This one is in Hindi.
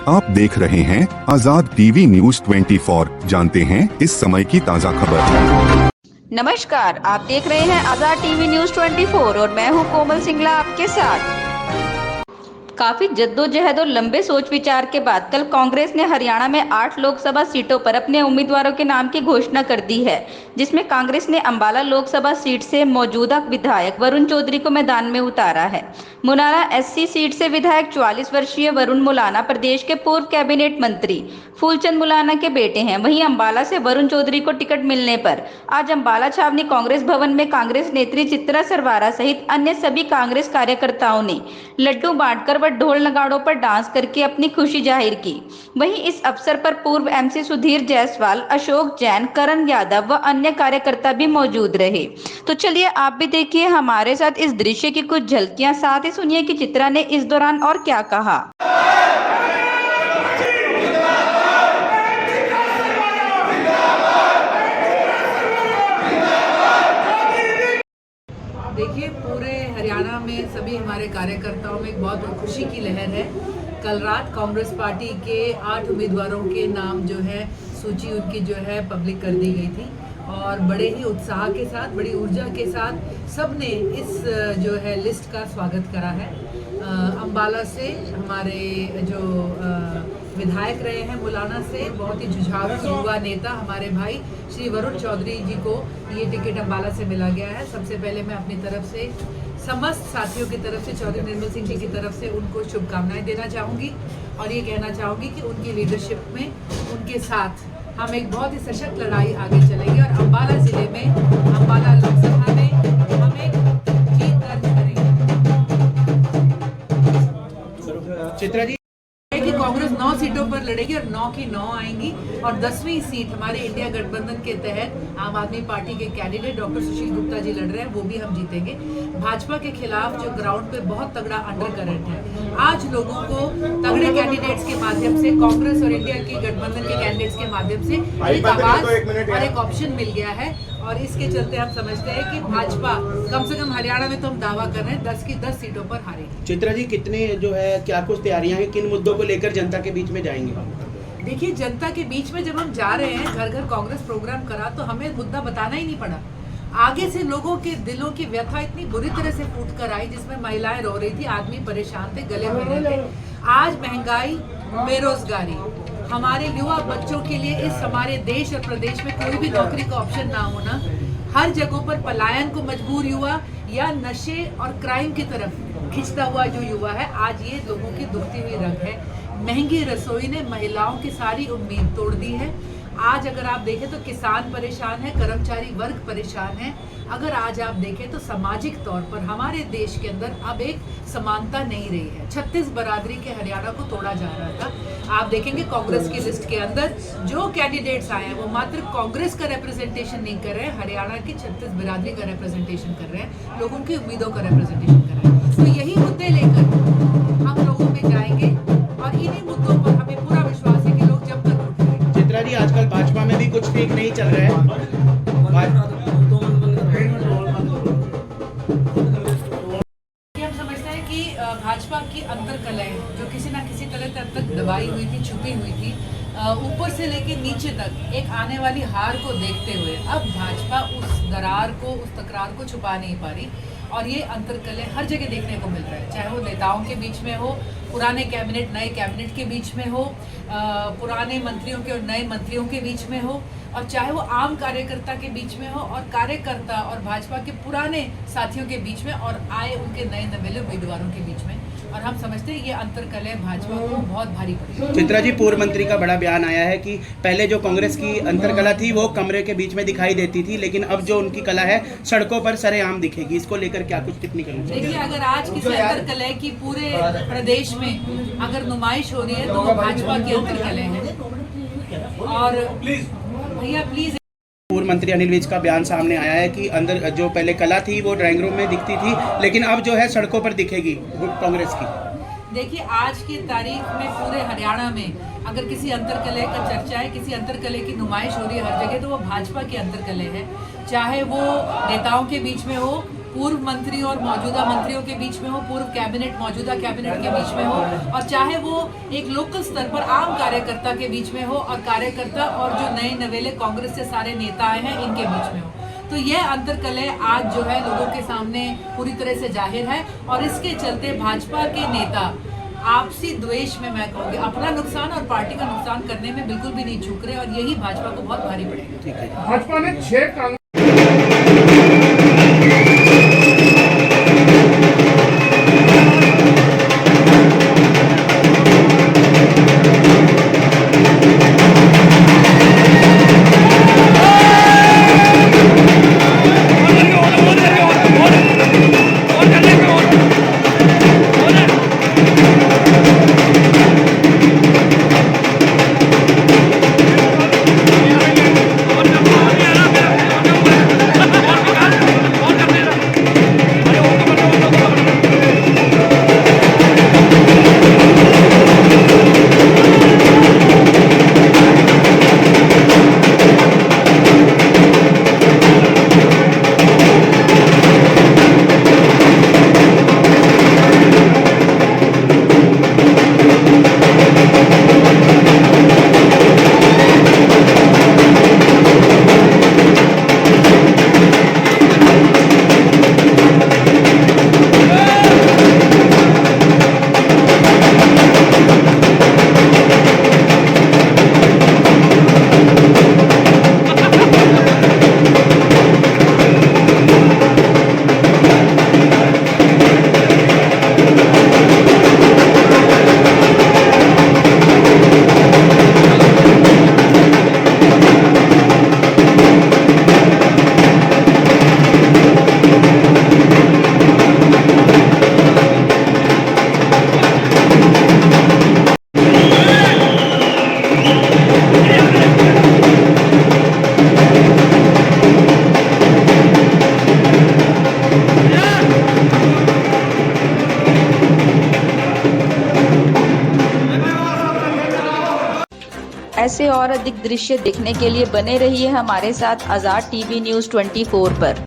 आप देख रहे हैं आजाद टीवी न्यूज 24। जानते हैं इस समय की ताज़ा खबर। नमस्कार, आप देख रहे हैं आजाद टीवी न्यूज 24 और मैं हूं कोमल सिंगला आपके साथ। काफी जद्दोजहद और लंबे सोच विचार के बाद कल कांग्रेस ने हरियाणा में 8 लोकसभा सीटों पर अपने उम्मीदवारों के नाम की घोषणा कर दी है, जिसमें कांग्रेस ने अंबाला लोकसभा सीट से मौजूदा विधायक वरुण चौधरी को मैदान में उतारा है। मुलाना एससी सीट से विधायक 44 वर्षीय वरुण मुलाना प्रदेश के पूर्व कैबिनेट मंत्री फूलचंद मुलाना के बेटे हैं। वहीं अंबाला से वरुण चौधरी को टिकट मिलने पर आज अंबाला छावनी कांग्रेस भवन में कांग्रेस नेत्री चित्रा सरवारा सहित अन्य सभी कांग्रेस कार्यकर्ताओं ने लड्डू बांटकर व ढोल नगाड़ों पर डांस करके अपनी खुशी जाहिर की। वहीं इस अवसर पर पूर्व एमसी सुधीर जायसवाल, अशोक जैन, करण यादव व अन्य कार्यकर्ता भी मौजूद रहे। तो चलिए आप भी देखिए हमारे साथ इस दृश्य की कुछ झलकियां, साथ ही सुनिए कि चित्रा ने इस दौरान और क्या कहा। देखिए, पूरे हरियाणा में सभी हमारे कार्यकर्ताओं में एक बहुत खुशी की लहर है। कल रात कांग्रेस पार्टी के 8 उम्मीदवारों के नाम जो है सूची उनकी जो है पब्लिक कर दी गई थी और बड़े ही उत्साह के साथ, बड़ी ऊर्जा के साथ सबने इस जो है लिस्ट का स्वागत करा है। अंबाला से हमारे जो विधायक रहे हैं मुलाना से, बहुत ही जुझारू युवा नेता हमारे भाई श्री वरुण चौधरी जी को ये टिकट अंबाला से मिला गया है। सबसे पहले मैं अपनी तरफ से समस्त साथियों की तरफ से, चौधरी निर्मल सिंह जी की तरफ से उनको शुभकामनाएं देना चाहूँगी और ये कहना चाहूँगी कि उनकी लीडरशिप में उनके साथ हम एक बहुत ही सशक्त लड़ाई आगे चलेंगे और अंबाला जिले में, अंबाला लोकसभा में हम एक जीत दर्ज करेंगे। चित्रा जी, कि कांग्रेस 9 सीटों पर लड़ेगी और 9 की 9 आएंगी और 10वीं सीट हमारे इंडिया गठबंधन के तहत आम आदमी पार्टी के कैंडिडेट डॉक्टर सुशील गुप्ता जी लड़ रहे हैं, वो भी हम जीतेंगे। भाजपा के खिलाफ जो ग्राउंड पे बहुत तगड़ा अंडर करंट है, आज लोगों को तगड़े कैंडिडेट्स के माध्यम से, कांग्रेस और इंडिया की गठबंधन के कैंडिडेट्स के माध्यम से एक आवाज और एक ऑप्शन मिल गया है और इसके चलते हम समझते हैं कि भाजपा कम से कम हरियाणा में तो हम दावा कर रहे हैं 10 की 10 सीटों पर हारेगी। चित्रा जी, कितने जो है क्या कुछ तैयारियां हैं, किन मुद्दों को लेकर जनता के बीच में जाएंगे? देखिए, जनता के बीच में जब हम जा रहे हैं, घर घर कांग्रेस प्रोग्राम करा तो हमें मुद्दा बताना ही नहीं पड़ा। आगे से लोगों के दिलों की व्यथा इतनी बुरी तरह से फूट कर आई, जिसमें महिलाएं रो रही थी, आदमी परेशान थे, गले मिल रहे थे। आज महंगाई, बेरोजगारी, हमारे युवा बच्चों के लिए इस हमारे देश और प्रदेश में कोई भी नौकरी का ऑप्शन ना होना, हर जगहों पर पलायन को मजबूर युवा या नशे और क्राइम की तरफ खिंचता हुआ जो युवा है, आज ये लोगों की दुखती हुई रग है। महंगी रसोई ने महिलाओं की सारी उम्मीद तोड़ दी है। आज अगर आप देखें तो किसान परेशान है, कर्मचारी वर्ग परेशान है। अगर आज आप देखें तो सामाजिक तौर पर हमारे देश के अंदर अब एक समानता नहीं रही है। 36 बरादरी के हरियाणा को तोड़ा जा रहा था। आप देखेंगे कांग्रेस की लिस्ट के अंदर जो कैंडिडेट्स आए हैं वो मात्र कांग्रेस का रिप्रेजेंटेशन नहीं कर रहे हैं, हरियाणा की 36 बरादरी का रिप्रेजेंटेशन कर रहे हैं, लोगों की उम्मीदों का रिप्रेजेंटेशन कर रहे हैं। तो यही मुद्दे लेकर हम लोगों में जाएंगे और इन्हीं मुद्दों पर हमें पूरा विश्वास है कि लोग जब तक उठेंगे। चित्रा जी, आजकल भाजपा में भी कुछ ठीक नहीं चल रहा है। भाजपा की अंतर्कलह जो किसी ना किसी तरह तक दबाई हुई थी, छुपी हुई थी, ऊपर से लेके नीचे तक एक आने वाली हार को देखते हुए अब भाजपा उस दरार को, उस तकरार को छुपा नहीं पा रही और ये अंतर्कलह हर जगह देखने को मिल रहा है। चाहे वो नेताओं के बीच में हो, पुराने कैबिनेट नए कैबिनेट के बीच में हो, पुराने मंत्रियों के और नए मंत्रियों के बीच में हो, और चाहे वो आम कार्यकर्ता के बीच में हो और कार्यकर्ता और भाजपा के पुराने साथियों के बीच में और आए उनके नए नवेले उम्मीदवारों के बीच में। और हम समझते हैं ये अंतर्कलह भाजपा को बहुत भारी पड़ी। चित्रा जी, पूर्व मंत्री का बड़ा बयान आया है कि पहले जो कांग्रेस की अंतर्कलह थी वो कमरे के बीच में दिखाई देती थी, लेकिन अब जो उनकी कला है सड़कों पर सरेआम दिखेगी। इसको लेकर क्या कुछ टिप्पणी करनी चाहिए? देखिए, अगर आज किसी अंतर्कलह की पूरे प्रदेश में अगर नुमाइश हो रही है तो वो भाजपा की अंतर्कलह है। और भैया प्लीज, पूर्व मंत्री अनिल विज का बयान सामने आया है कि अंदर जो पहले कला थी वो ड्राइंग रूम में दिखती थी, लेकिन अब जो है सड़कों पर दिखेगी कांग्रेस की। देखिए, आज की तारीख में पूरे हरियाणा में अगर किसी अंतर्कलह का चर्चा है, किसी अंतर्कलह की नुमाइश हो रही है हर जगह, तो वो भाजपा की अंतर्कलह है। चाहे वो नेताओं के बीच में हो, पूर्व मंत्री और मौजूदा मंत्रियों के बीच में हो, पूर्व कैबिनेट मौजूदा कैबिनेट के बीच में हो, और चाहे वो एक लोकल स्तर पर आम कार्यकर्ता के बीच में हो और कार्यकर्ता और जो नए नवेले कांग्रेस से सारे नेता आए हैं इनके बीच में हो। तो यह अंतरकलह आज जो है लोगों के सामने पूरी तरह से जाहिर है और इसके चलते भाजपा के नेता आपसी द्वेष में, मैं कहूँगी, अपना नुकसान और पार्टी का नुकसान करने में बिल्कुल भी नहीं चूक रहे और यही भाजपा को बहुत भारी पड़ेगा। ठीक है। भाजपा ने 6 ऐसे और अधिक दृश्य देखने के लिए बने रहिए हमारे साथ आज़ाद टीवी न्यूज़ 24 पर।